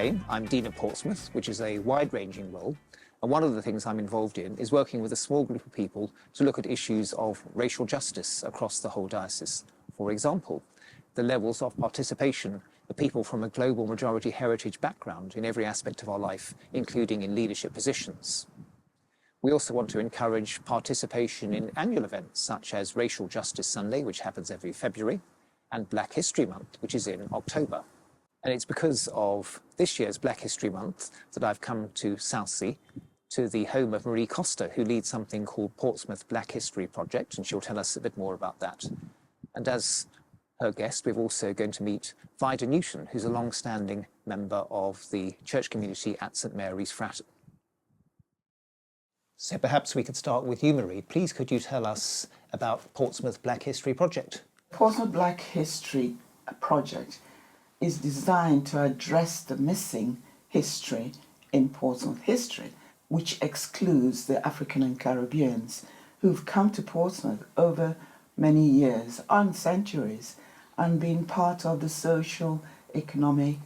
Kane. I'm Dean of Portsmouth, which is a wide-ranging role. And one of the things I'm involved in is working with a small group of people to look at issues of racial justice across the whole diocese. For example, the levels of participation of people from a global majority heritage background in every aspect of our life, including in leadership positions. We also want to encourage participation in annual events such as Racial Justice Sunday, which happens every February, and Black History Month, which is in October. And it's because of this year's Black History Month that I've come to Southsea, to the home of Marie Costa, who leads something called Portsmouth Black History Project, and she'll tell us a bit more about that. And as her guest, we're also going to meet Vida Newton, who's a long-standing member of the church community at St Mary's Fratton. So perhaps we could start with you, Marie. Please, could you tell us about Portsmouth Black History Project? Portsmouth Black History Project is designed to address the missing history in Portsmouth history, which excludes the African and Caribbeans who've come to Portsmouth over many years and centuries and been part of the social, economic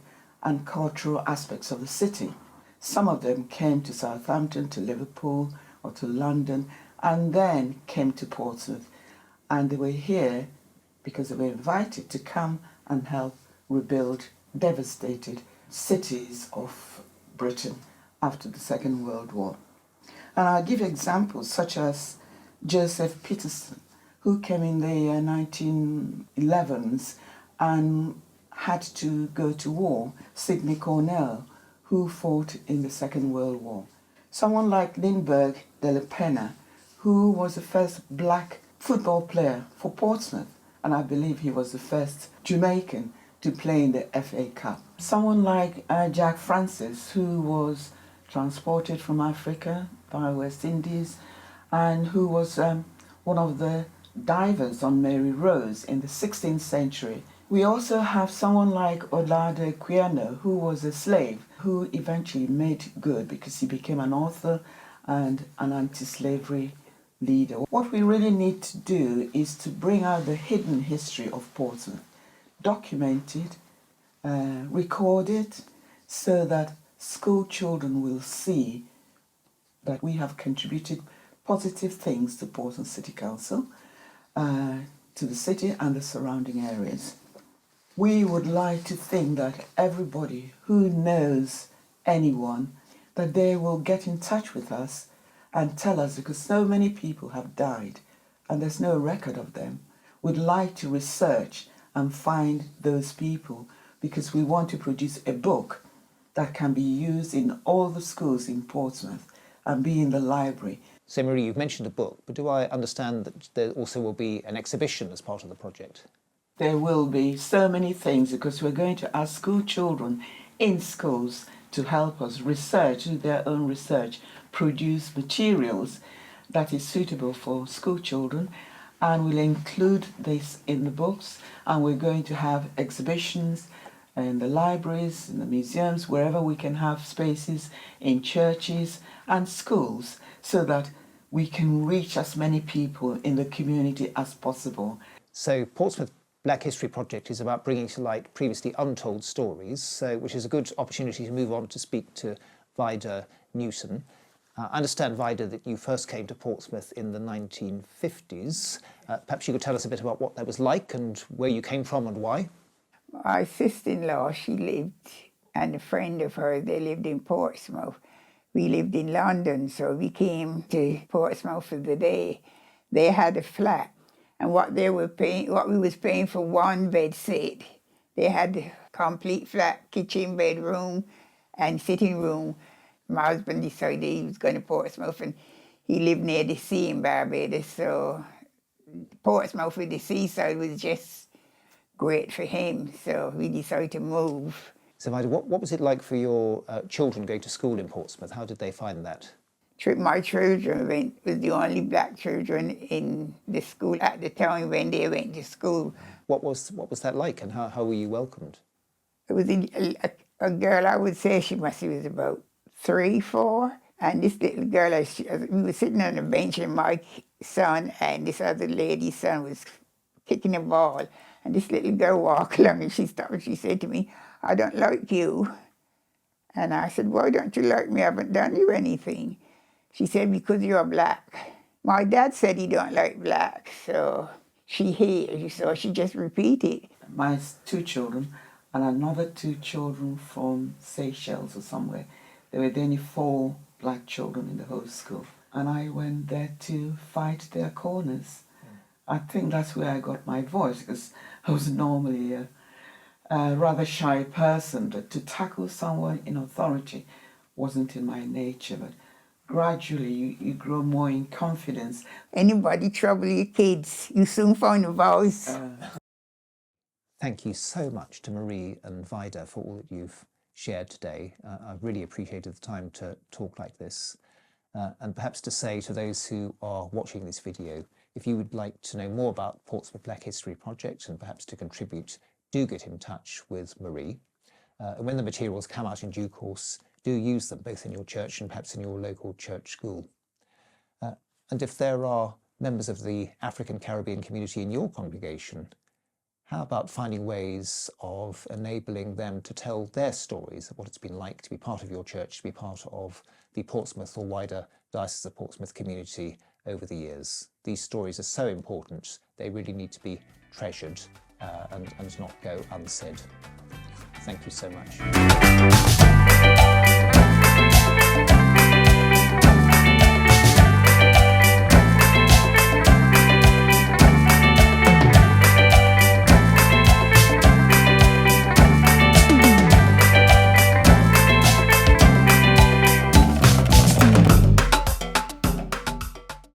and cultural aspects of the city. Some of them came to Southampton, to Liverpool or to London, and then came to Portsmouth. And they were here because they were invited to come and help rebuild devastated cities of Britain after the Second World War. And I'll give examples such as Joseph Peterson, who came in the 1911s and had to go to war. Sidney Cornell, who fought in the Second World War. Someone like Lindbergh de la Pena, who was the first black football player for Portsmouth, and I believe he was the first Jamaican to play in the FA Cup. Someone like Jack Francis, who was transported from Africa by West Indies and who was one of the divers on Mary Rose in the 16th century. We also have someone like Olade Equiano, who was a slave, who eventually made good because he became an author and an anti-slavery leader. What we really need to do is to bring out the hidden history of Portsmouth, document it, record it, so that school children will see that we have contributed positive things to Portsmouth City Council, to the city and the surrounding areas. We would like to think that everybody who knows anyone, that they will get in touch with us and tell us, because so many people have died and there's no record of them. We'd like to research and find those people, because we want to produce a book that can be used in all the schools in Portsmouth and be in the library. So Marie, you've mentioned a book, but do I understand that there also will be an exhibition as part of the project? There will be so many things, because we're going to ask school children in schools to help us research, do their own research, produce materials that is suitable for school children, and we'll include this in the books, and we're going to have exhibitions in the libraries, in the museums, wherever we can have spaces, in churches and schools, so that we can reach as many people in the community as possible. So Portsmouth Black History Project is about bringing to light previously untold stories, which is a good opportunity to move on to speak to Vida Newton. I understand, Vida, that you first came to Portsmouth in the 1950s. Perhaps you could tell us a bit about what that was like and where you came from and why. My sister-in-law, she lived, and a friend of hers, they lived in Portsmouth. We lived in London, so we came to Portsmouth for the day. They had a flat, and what we was paying for one bed set, they had a complete flat, kitchen, bedroom, and sitting room. My husband decided he was going to Portsmouth, and he lived near the sea in Barbados, so Portsmouth with the seaside was just great for him, so we decided to move. So Vida, what was it like for your children going to school in Portsmouth? How did they find that? My children was the only black children in the school at the time when they went to school. What was that like, and how were you welcomed? It was a girl, I would say she was about 3, 4, and this little girl, we were sitting on a bench, and my son and this other lady's son was kicking a ball, and this little girl walked along and she stopped and she said to me, "I don't like you." And I said, why don't you like me? I haven't done you anything. She said, because you're black. My dad said he don't like black, so she hated you, so she just repeated. My 2 children and another 2 children from Seychelles or somewhere. There were only 4 black children in the whole school. And I went there to fight their corners. I think that's where I got my voice, because I was normally a rather shy person, but to tackle someone in authority wasn't in my nature. But gradually you grow more in confidence. Anybody trouble your kids, you soon find a voice. Thank you so much to Marie and Vida for all that you've shared today. I've really appreciated the time to talk like this. And perhaps to say to those who are watching this video, if you would like to know more about Portsmouth Black History Project and perhaps to contribute, do get in touch with Marie. And when the materials come out in due course, do use them both in your church and perhaps in your local church school. And if there are members of the African Caribbean community in your congregation, how about finding ways of enabling them to tell their stories of what it's been like to be part of your church, to be part of the Portsmouth or wider Diocese of Portsmouth community over the years? These stories are so important, they really need to be treasured and not go unsaid. Thank you so much.